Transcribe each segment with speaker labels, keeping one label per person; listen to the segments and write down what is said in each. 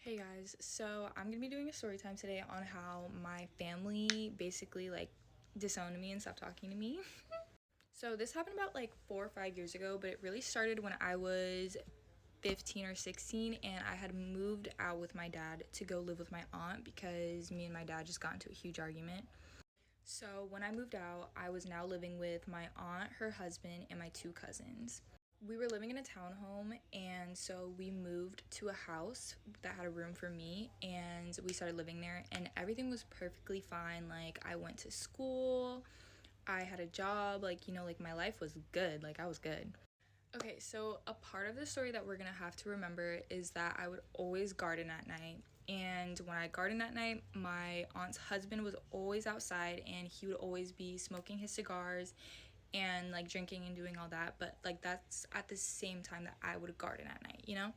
Speaker 1: Hey guys, so I'm gonna be doing a story time today on how my family basically disowned me and stopped talking to me. So this happened about 4 or 5 years ago, but it really started when I was 15 or 16 and I had moved out with my dad to go live with my aunt because me and my dad just got into a huge argument. So when I moved out, I was now living with my aunt, her husband, and my two cousins. We were living in a townhome, and so we moved to a house that had a room for me, and we started living there, and everything was perfectly fine. Like, I went to school, I had a job, my life was good, I was good. Okay, so a part of the story that we're gonna have to remember is that I would always garden at night. And when I gardened at night, my aunt's husband was always outside and he would always be smoking his cigars and drinking and doing all that. But that's at the same time that I would garden at night, you know?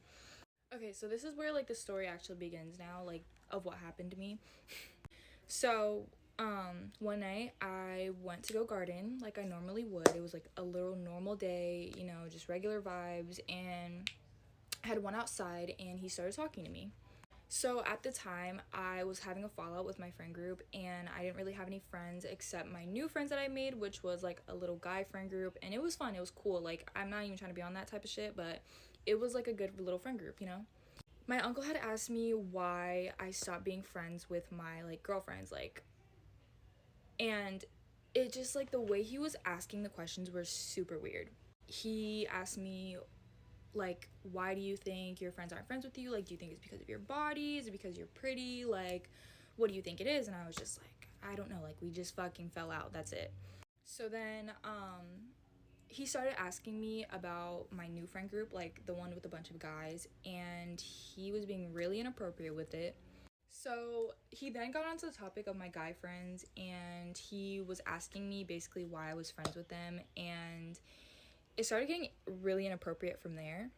Speaker 1: Okay, so this is where the story actually begins now, of what happened to me. So one night I went to go garden like I normally would. It was like a little normal day, just regular vibes, and I had went outside and he started talking to me. So at the time I was having a fallout with my friend group and I didn't really have any friends except my new friends that I made, which was like a little guy friend group, and it was fun, it was cool. I'm not even trying to be on that type of shit, but it was like a good little friend group. My uncle had asked me why I stopped being friends with my girlfriends, and it just the way he was asking the questions were super weird. He asked me why do you think your friends aren't friends with you? Do you think it's because of your body? Is it because you're pretty? What do you think it is? And I was just I don't know, we just fucking fell out, that's it. So then he started asking me about my new friend group, the one with a bunch of guys, and he was being really inappropriate with it. So he then got onto the topic of my guy friends, and he was asking me basically why I was friends with them, and it started getting really inappropriate from there.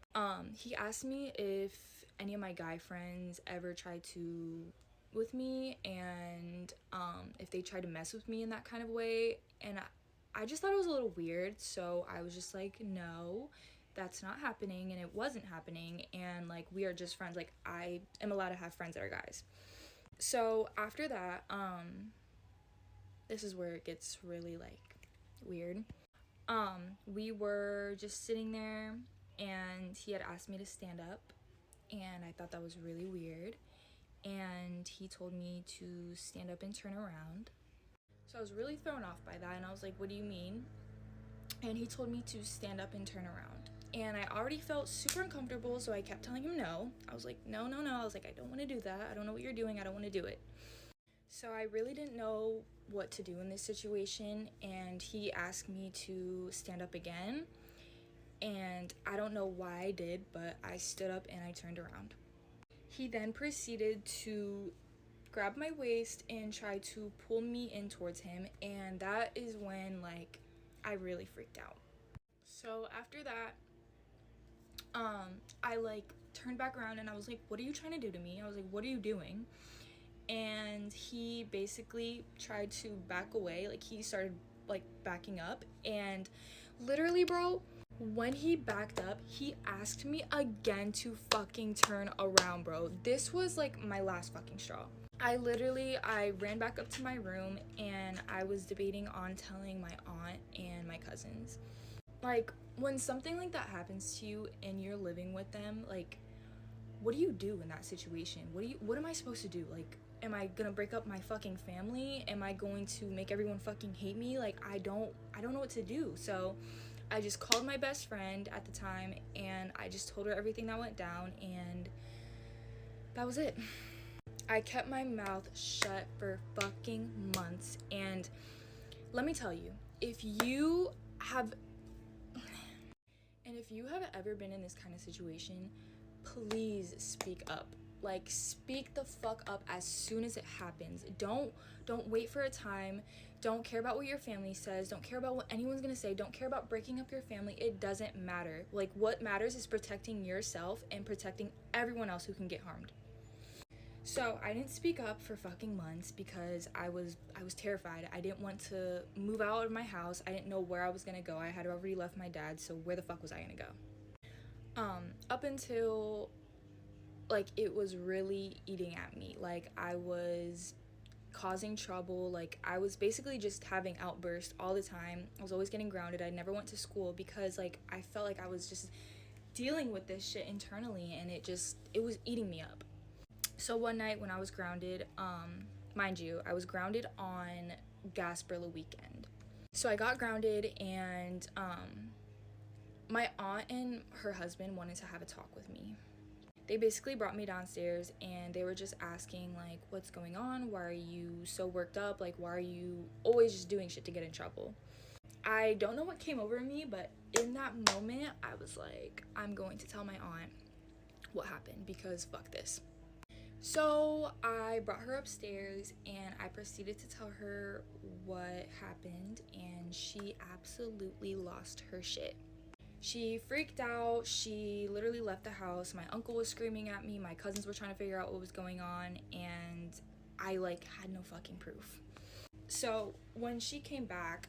Speaker 1: He asked me if any of my guy friends ever tried to with me, and if they tried to mess with me in that kind of way, and I just thought it was a little weird, so I was just no, that's not happening, and it wasn't happening, and we are just friends. I am allowed to have friends that are guys. So after that, this is where it gets really weird. We were just sitting there and he had asked me to stand up, and I thought that was really weird, and he told me to stand up and turn around. So I was really thrown off by that, and I was like, what do you mean? And he told me to stand up and turn around, and I already felt super uncomfortable, so I kept telling him no. I was like, no, no, no. I was like, I don't want to do that. I don't know what you're doing. I don't want to do it. So I really didn't know what to do in this situation, and he asked me to stand up again, and I don't know why I did, but I stood up and I turned around. He then proceeded to grab my waist and try to pull me in towards him, and that is when I really freaked out. So after that, I turned back around and I was like, what are you trying to do to me? I was like, what are you doing? And he basically tried to back away. He started backing up, and literally, bro, when he backed up, he asked me again to fucking turn around, bro. This was my last fucking straw. I ran back up to my room and I was debating on telling my aunt and my cousins. When something like that happens to you and you're living with them, what do you do in that situation? What am I supposed to do? Am I gonna break up my fucking family? Am I going to make everyone fucking hate me? I don't know what to do. So I just called my best friend at the time and I just told her everything that went down, and that was it. I kept my mouth shut for fucking months, and let me tell you, if you have ever been in this kind of situation, please speak up. Speak the fuck up as soon as it happens. Don't wait for a time. Don't care about what your family says. Don't care about what anyone's gonna say. Don't care about breaking up your family. It doesn't matter. What matters is protecting yourself and protecting everyone else who can get harmed. So I didn't speak up for fucking months because I was terrified. I didn't want to move out of my house. I didn't know where I was gonna go. I had already left my dad, so where the fuck was I gonna go? Up until like, it was really eating at me. Like, I was causing trouble. Like, I was basically just having outbursts all the time. I was always getting grounded. I never went to school because, like, I felt like I was just dealing with this shit internally, and it was eating me up. So one night when I was grounded, mind you, I was grounded on Gasparilla weekend. So I got grounded, and my aunt and her husband wanted to have a talk with me. They basically brought me downstairs, and they were just asking, like, what's going on? Why are you so worked up? Like, why are you always just doing shit to get in trouble? I don't know what came over me, but in that moment, I was like, I'm going to tell my aunt what happened, because fuck this. So I brought her upstairs, and I proceeded to tell her what happened, and she absolutely lost her shit. She freaked out. She literally left the house. My uncle was screaming at me. My cousins were trying to figure out what was going on, and I, like, had no fucking proof. So when she came back,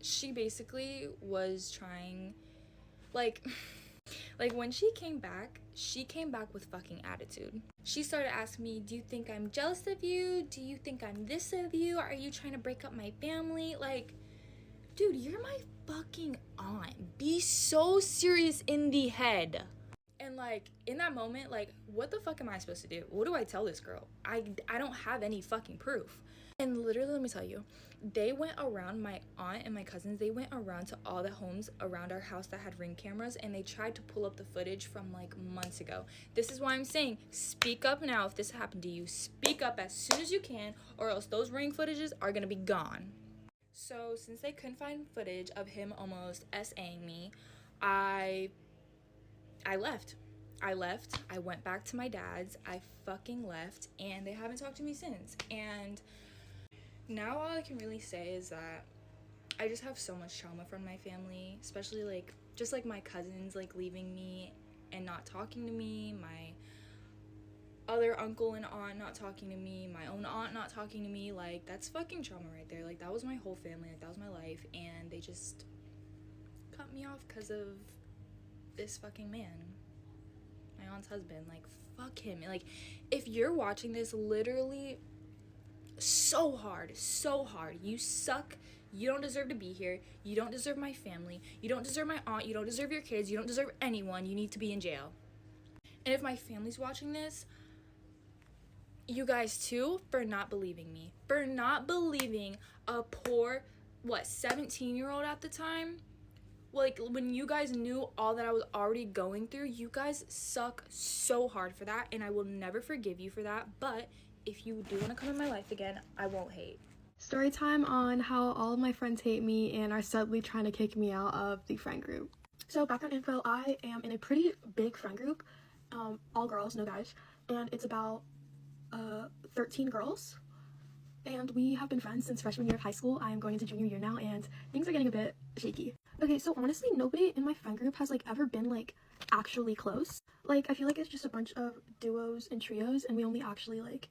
Speaker 1: she basically was trying, like, when she came back with fucking attitude. She started asking me, do you think I'm jealous of you? Do you think I'm this of you? Are you trying to break up my family? Like, dude, you're my fucking aunt. Be so serious in the head. And, like, in that moment, like, what the fuck am I supposed to do? What do I tell this girl? I don't have any fucking proof. And literally, let me tell you, they went around, my aunt and my cousins, they went around to all the homes around our house that had Ring cameras, and they tried to pull up the footage from, like, months ago. This is why I'm saying, speak up now if this happened to you. Speak up as soon as you can, or else those Ring footages are gonna be gone. So since they couldn't find footage of him almost SAing me, I left. I went back to my dad's. I fucking left, and they haven't talked to me since. And now all I can really say is that I just have so much trauma from my family, especially, like, just, like, my cousins, like, leaving me and not talking to me, my other uncle and aunt not talking to me, my own aunt not talking to me. Like, that's fucking trauma right there. Like, that was my whole family, like, that was my life, and they just cut me off because of this fucking man, my aunt's husband. Like, fuck him. Like, if you're watching this, literally so hard, you suck. You don't deserve to be here. You don't deserve my family. You don't deserve my aunt. You don't deserve your kids. You don't deserve anyone. You need to be in jail. And if my family's watching this, you guys too, for not believing me, for not believing a poor, 17-year-old at the time. Like, when you guys knew all that I was already going through, you guys suck so hard for that, and I will never forgive you for that. But if you do want to come in my life again, I won't hate.
Speaker 2: Story time on how all of my friends hate me and are subtly trying to kick me out of the friend group. So background info, I am in a pretty big friend group, all girls, no guys, and it's about 13 girls, and we have been friends since freshman year of high school. I am going into junior year now, and things are getting a bit shaky. Okay, so honestly, nobody in my friend group has, like, ever been, like, actually close. Like, I feel like it's just a bunch of duos and trios, and we only actually, like,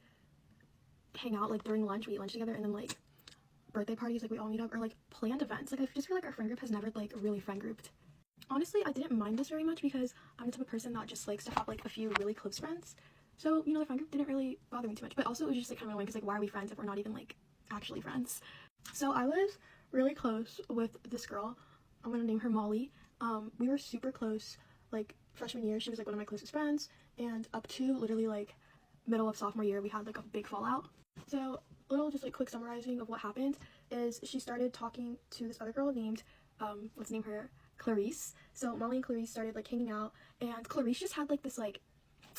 Speaker 2: hang out, like, during lunch. We eat lunch together, and then, like, birthday parties, like, we all meet up, or, like, planned events. Like, I just feel like our friend group has never, like, really friend grouped. Honestly, I didn't mind this very much because I'm the type of person that just likes to have, like, a few really close friends. So, you know, the friend group didn't really bother me too much. But also, it was just, like, kind of annoying because, like, why are we friends if we're not even, like, actually friends? So I was really close with this girl. I'm gonna name her Molly. We were super close, like, freshman year. She was, like, one of my closest friends. And up to literally, like, middle of sophomore year, we had, like, a big fallout. So, little just, like, quick summarizing of what happened is she started talking to this other girl named, let's name her Clarice. So Molly and Clarice started, like, hanging out. And Clarice just had, like, this, like,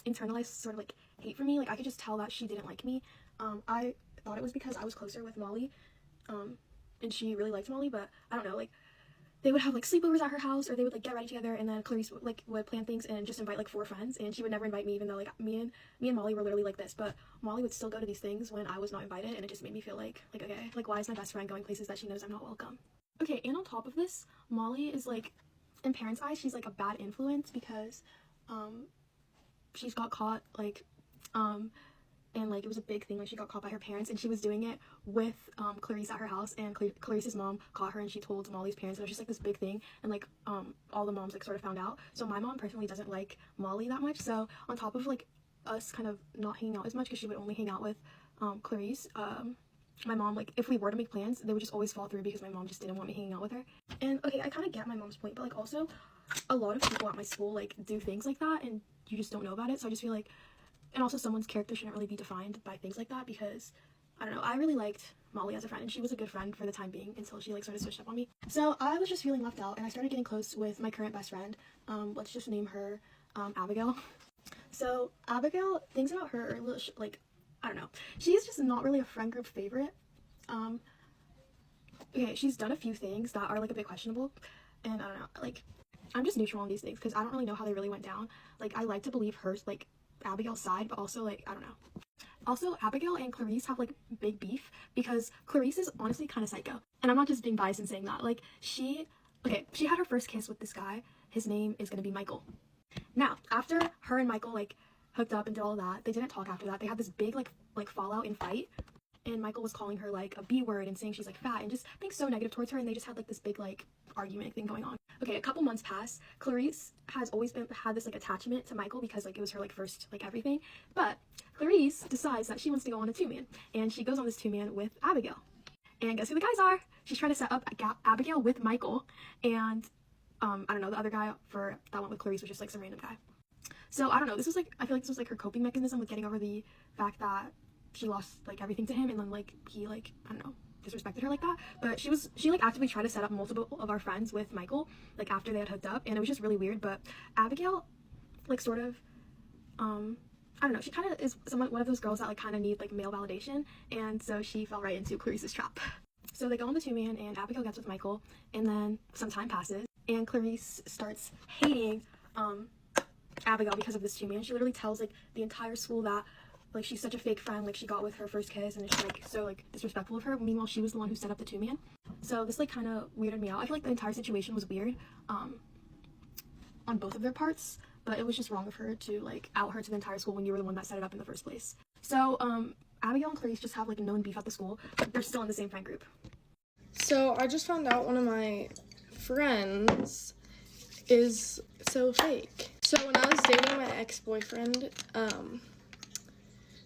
Speaker 2: internalized sort of, like, hate for me. Like, I could just tell that she didn't like me. I thought it was because I was closer with Molly, and she really liked Molly, but I don't know, like, they would have, like, sleepovers at her house, or they would, like, get ready together, and then Clarice would plan things and just invite, like, 4 friends, and she would never invite me, even though, like, me and Molly were literally like this. But Molly would still go to these things when I was not invited, and it just made me feel like, okay, like, why is my best friend going places that she knows I'm not welcome? Okay, and on top of this, Molly is, like, in parents' eyes, she's, like, a bad influence because, she's got caught, like, and like it was a big thing. Like she got caught by her parents, and she was doing it with Clarice at her house, and Clarice's mom caught her, and she told Molly's parents, and it was just like this big thing, and like all the moms like sort of found out. So my mom personally doesn't like Molly that much, so on top of like us kind of not hanging out as much because she would only hang out with Clarice, my mom, like if we were to make plans, they would just always fall through because my mom just didn't want me hanging out with her. And okay, I kind of get my mom's point, but like also a lot of people at my school like do things like that and you just don't know about it. So I just feel like, and also someone's character shouldn't really be defined by things like that, because I don't know, I really liked Molly as a friend, and she was a good friend for the time being until she like sort of switched up on me. So I was just feeling left out, and I started getting close with my current best friend. Let's just name her Abigail. So Abigail, things about her are a little like, I don't know, she's just not really a friend group favorite. Okay, she's done a few things that are like a bit questionable, and I don't know, like I'm just neutral on these things because I don't really know how they really went down. Like I like to believe her, like Abigail's side, but also like I don't know. Also, Abigail and Clarice have like big beef because Clarice is honestly kind of psycho, and I'm not just being biased in saying that. Like she had her first kiss with this guy. His name is gonna be Michael. Now, after her and Michael like hooked up and did all that, they didn't talk after that. They had this big like fallout and fight, and Michael was calling her like a B word and saying she's like fat and just being so negative towards her, and they just had like this big like argument thing going on. Okay, a couple months pass. Clarice has always had this like attachment to Michael because like it was her like first like everything, but Clarice decides that she wants to go on a two-man, and she goes on this two-man with Abigail. And guess who the guys are? She's trying to set up Abigail with Michael, and I don't know, the other guy for that one with Clarice was just like some random guy. So I don't know, this was like, I feel like this was like her coping mechanism with getting over the fact that she lost like everything to him, and then like he like, I don't know, disrespected her like that. But she like actively tried to set up multiple of our friends with Michael like after they had hooked up, and it was just really weird. But Abigail like sort of I don't know, she kind of is one of those girls that like kind of need like male validation, and so she fell right into Clarice's trap. So they go on the two-man, and Abigail gets with Michael, and then some time passes, and Clarice starts hating Abigail because of this two-man. She literally tells like the entire school that like she's such a fake friend, like she got with her first kiss, and it's like so like disrespectful of her. Meanwhile, she was the one who set up the two-man. So this like kind of weirded me out. I feel like the entire situation was weird on both of their parts, but it was just wrong of her to like out her to the entire school when you were the one that set it up in the first place. So Abigail and Clarice just have like a known beef at the school, but they're still in the same friend group.
Speaker 3: So I just found out one of my friends is so fake. So when I was dating my ex-boyfriend,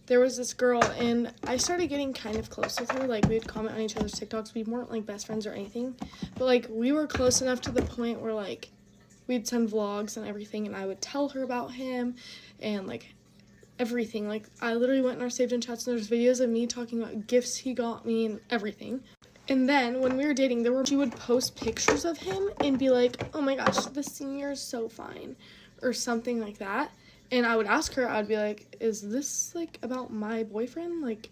Speaker 3: there was this girl, and I started getting kind of close with her. Like, we would comment on each other's TikToks. We weren't like best friends or anything, but like we were close enough to the point where like we'd send vlogs and everything, and I would tell her about him and like everything. Like I literally went in our saved in chats, and there's videos of me talking about gifts he got me and everything. And then when we were dating, she would post pictures of him and be like, oh my gosh, the senior is so fine, or something like that. And I would ask her, I'd be like, is this like about my boyfriend? Like,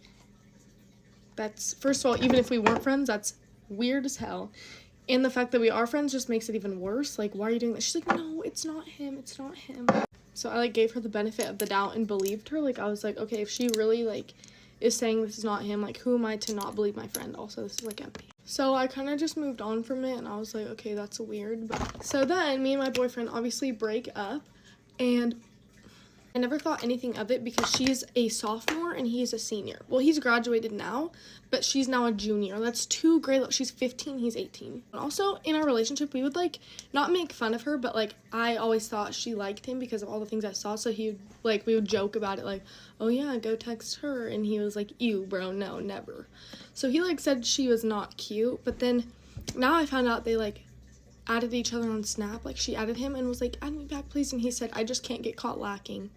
Speaker 3: that's, first of all, even if we weren't friends, that's weird as hell. And the fact that we are friends just makes it even worse. Like, why are you doing that? She's like, no, it's not him, it's not him. So I like gave her the benefit of the doubt and believed her. Like, I was like, okay, if she really like is saying this is not him, like who am I to not believe my friend? Also, this is like empty. So I kind of just moved on from it, and I was like, okay, that's weird. But so then me and my boyfriend obviously break up, and I never thought anything of it because she's a sophomore and he's a senior. Well, he's graduated now, but she's now a junior. That's 2 grade levels. She's 15, he's 18. And also in our relationship, we would like not make fun of her, but like I always thought she liked him because of all the things I saw. So he would like, we would joke about it like, oh yeah, go text her. And he was like, ew, bro, no, never. So he like said she was not cute, but then now I found out they like added each other on Snap. Like she added him and was like, add me back please, and he said, I just can't get caught lacking.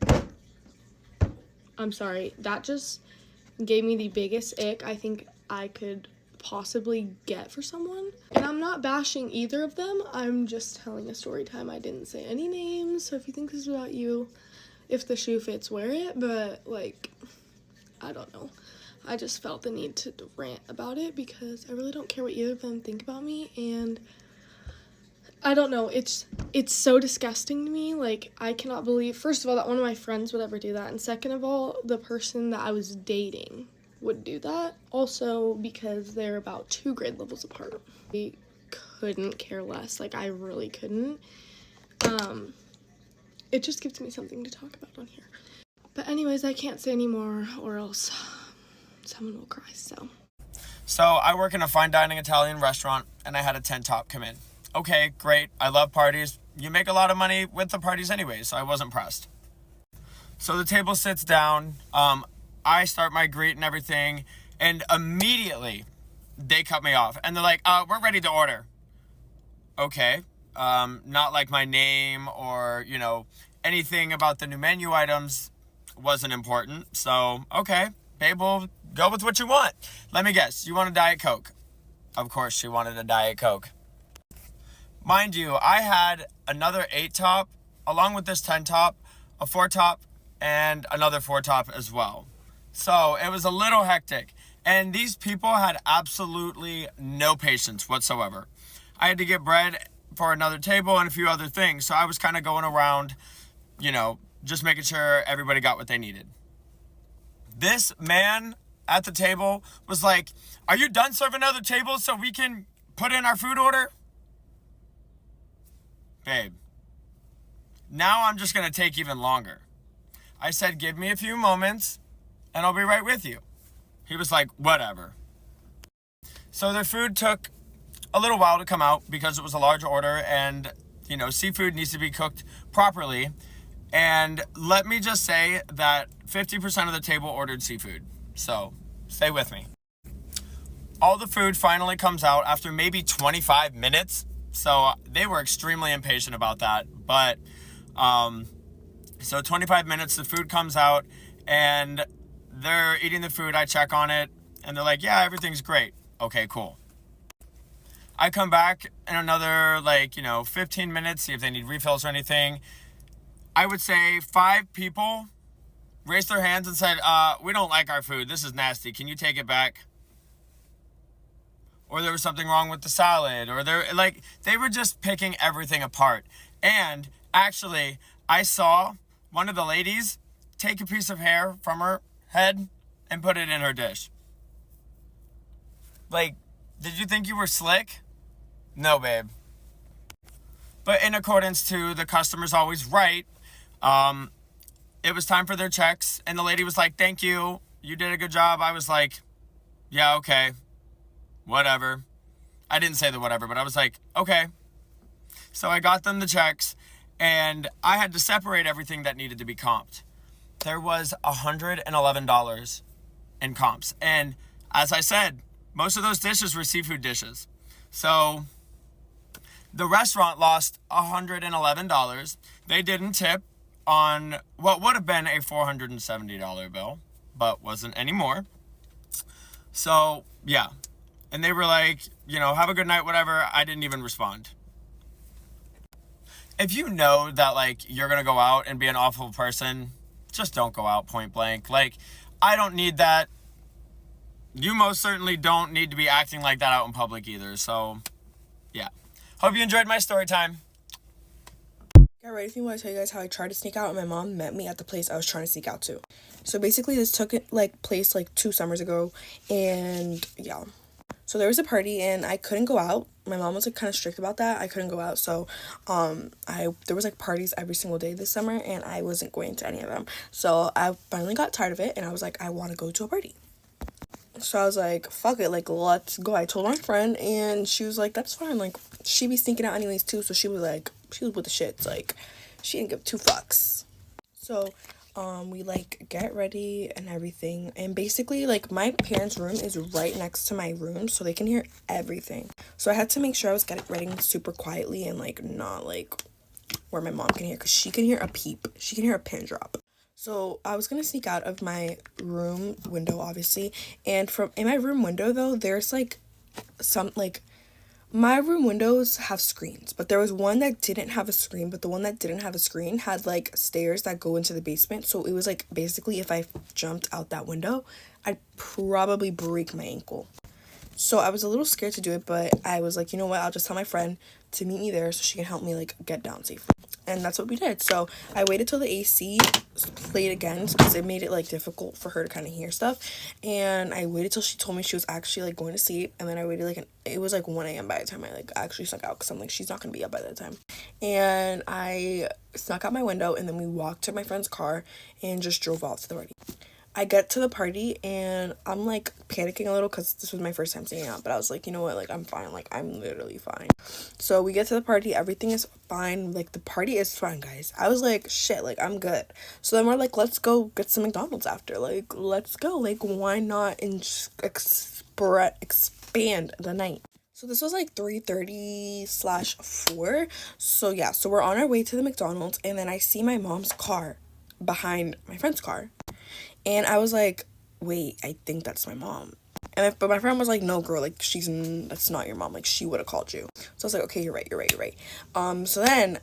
Speaker 3: I'm sorry, that just gave me the biggest ick I think I could possibly get for someone. And I'm not bashing either of them, I'm just telling a story time. I didn't say any names, so if you think this is about you, if the shoe fits, wear it. But like, I don't know, I just felt the need to rant about it because I really don't care what either of them think about me, and I don't know, it's so disgusting to me. Like, I cannot believe, first of all, that one of my friends would ever do that, and second of all, the person that I was dating would do that. Also, because they're about 2 grade levels apart. I couldn't care less. Like, I really couldn't. It just gives me something to talk about on here. But anyways, I can't say anymore or else someone will cry,
Speaker 4: So I work in a fine dining Italian restaurant, and I had a 10 top come in. Okay, great. I love parties. You make a lot of money with the parties anyway, so I wasn't pressed. So the table sits down. I start my greet and everything, and immediately they cut me off. And they're like, we're ready to order. Okay. Not like my name or, anything about the new menu items wasn't important. So, okay, babe, we'll go with what you want. Let me guess, you want a Diet Coke? Of course she wanted a Diet Coke. Mind you, I had another 8 top, along with this 10 top, a 4 top, and another 4 top as well. So it was a little hectic. And these people had absolutely no patience whatsoever. I had to get bread for another table and a few other things. So I was kind of going around, just making sure everybody got what they needed. This man at the table was like, are you done serving other tables so we can put in our food order? Babe, now I'm just going to take even longer. I said, give me a few moments and I'll be right with you. He was like, whatever. So their food took a little while to come out because it was a large order and, seafood needs to be cooked properly. And let me just say that 50% of the table ordered seafood. So stay with me. All the food finally comes out after maybe 25 minutes. So they were extremely impatient about that. But, so 25 minutes, the food comes out and they're eating the food. I check on it and they're like, yeah, everything's great. Okay, cool. I come back in another 15 minutes, see if they need refills or anything. I would say 5 people raised their hands and said, we don't like our food. This is nasty. Can you take it back? Or there was something wrong with the salad, or they were just picking everything apart. And actually, I saw one of the ladies take a piece of hair from her head and put it in her dish. Did you think you were slick? No, babe. But in accordance to the customer's always right, it was time for their checks, and the lady was like, thank you, you did a good job. I was like, yeah, okay, whatever. I didn't say the whatever, but I was like, okay. So I got them the checks, and I had to separate everything that needed to be comped. There was $111 in comps, and as I said, most of those dishes were seafood dishes. So the restaurant lost $111. They didn't tip on what would have been a $470 bill, but wasn't anymore. So, yeah. And they were like, have a good night, whatever. I didn't even respond. If you know that, you're going to go out and be an awful person, just don't go out point blank. I don't need that. You most certainly don't need to be acting like that out in public either. So, yeah. Hope you enjoyed my story time.
Speaker 5: Got ready for me when I tell you guys how I tried to sneak out and my mom met me at the place I was trying to sneak out to. So basically this took place 2 summers ago, and yeah. So there was a party and I couldn't go out. My mom was kind of strict about that. I couldn't go out. So there was parties every single day this summer and I wasn't going to any of them. So I finally got tired of it and I was like, I want to go to a party. So I was like, fuck it, let's go. I told my friend and she was like, that's fine. She be sneaking out anyways too. So she was with the shits. She didn't give 2 fucks. So we get ready and everything, and basically my parents' room is right next to my room, so they can hear everything. So I had to make sure I was getting ready super quietly and not where my mom can hear, because she can hear a peep, she can hear a pin drop. So I was gonna sneak out of my room window, obviously, and in my room window though, there's my room windows have screens, but there was one that didn't have a screen, but the one that didn't have a screen had stairs that go into the basement. So it was basically if I jumped out that window, I'd probably break my ankle. So I was a little scared to do it, but I was like, you know what, I'll just tell my friend to meet me there so she can help me get down safe. And that's what we did. So I waited till the AC played again because it made it like difficult for her to kind of hear stuff. And I waited till she told me she was actually like going to sleep. And then I waited like it was like 1 a.m. by the time I like actually snuck out, because I'm like, she's not gonna be up by that time. And I snuck out my window, and then we walked to my friend's car and just drove off to the party. I get to the party and I'm like panicking a little because this was my first time staying out, but I was like, you know what, like I'm fine, like I'm literally fine. So we get to the party, everything is fine, like the party is fine, guys. I was like, shit, like I'm good. So then we're like, let's go get some McDonald's after, like let's go, like why not expand the night. So this was like 3:30/4. So yeah, so we're on our way to the McDonald's, and then I see my mom's car behind my friend's car. And I was like, wait, I think that's my mom. But my friend was like, no, girl, like that's not your mom. Like she would have called you. So I was like, okay, you're right. So then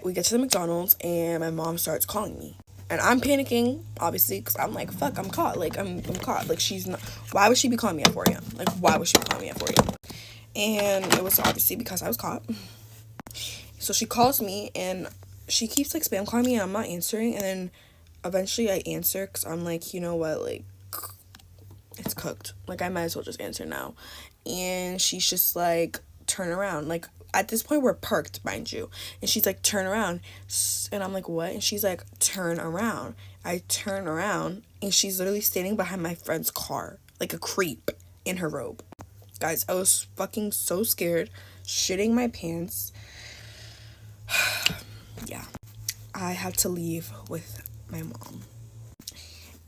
Speaker 5: we get to the McDonald's, and my mom starts calling me. And I'm panicking, obviously, because I'm like, fuck, I'm caught. Like, I'm caught. Like, she's not, why would she be calling me at 4 a.m.? Like, why would she be calling me at 4 a.m.? And it was obviously because I was caught. So she calls me, and she keeps like spam calling me, and I'm not answering. And then eventually I answer because I'm like, you know what, like, it's cooked. Like, I might as well just answer now. And she's just like, turn around. Like, at this point, we're parked, mind you. And she's like, turn around. And I'm like, what? And she's like, turn around. I turn around, and she's literally standing behind my friend's car, like a creep in her robe. Guys, I was fucking so scared, shitting my pants. Yeah. I had to leave with my mom.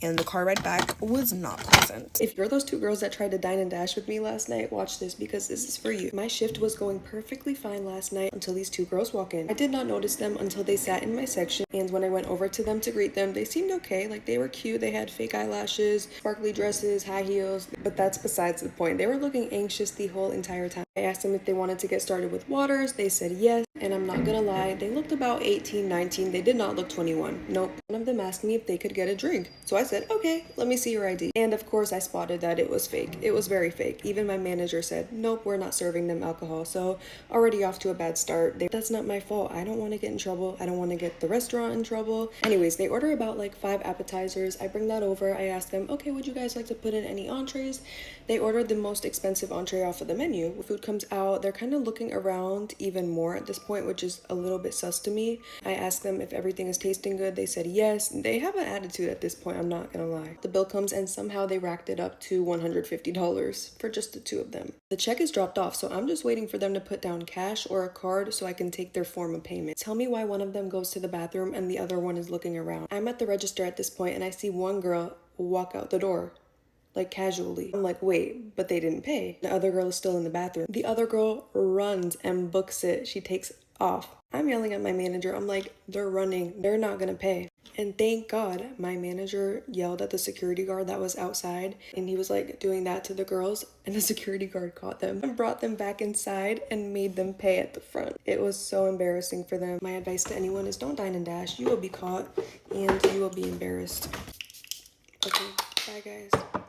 Speaker 5: And the car ride back was not pleasant.
Speaker 6: If you're those two girls that tried to dine and dash with me last night, watch this because this is for you. My shift was going perfectly fine last night until these two girls walk in. I did not notice them until they sat in my section, and when I went over to them to greet them, they seemed okay. Like, they were cute. They had fake eyelashes, sparkly dresses, high heels, but that's besides the point. They were looking anxious the whole entire time. I asked them if they wanted to get started with waters. They said yes, and I'm not gonna lie, they looked about 18, 19. They did not look 21. Nope. One of them asked me if they could get a drink. So I said, okay, let me see your ID. And of course I spotted that it was fake. It was very fake. Even my manager said, nope, we're not serving them alcohol. So already off to a bad start. That's not my fault. I don't want to get in trouble. I don't want to get the restaurant in trouble. Anyways, they order about like 5 appetizers. I bring that over. I ask them, okay, would you guys like to put in any entrees? They ordered the most expensive entree off of the menu. When food comes out, they're kind of looking around even more at this point, which is a little bit sus to me. I asked them if everything is tasting good. They said yes. They have an attitude at this point, I'm not gonna lie. The bill comes, and somehow they racked it up to $150 for just the 2 of them. The check is dropped off, so I'm just waiting for them to put down cash or a card so I can take their form of payment. Tell me why one of them goes to the bathroom and the other one is looking around. I'm at the register at this point, and I see one girl walk out the door, like casually. I'm like, wait, but they didn't pay. The other girl is still in the bathroom. The other girl runs and books it. She takes off. I'm yelling at my manager. I'm like, they're running. They're not gonna pay. And thank God my manager yelled at the security guard that was outside, and he was like doing that to the girls, and the security guard caught them and brought them back inside and made them pay at the front. It was so embarrassing for them. My advice to anyone is don't dine and dash. You will be caught and you will be embarrassed. Okay, bye guys.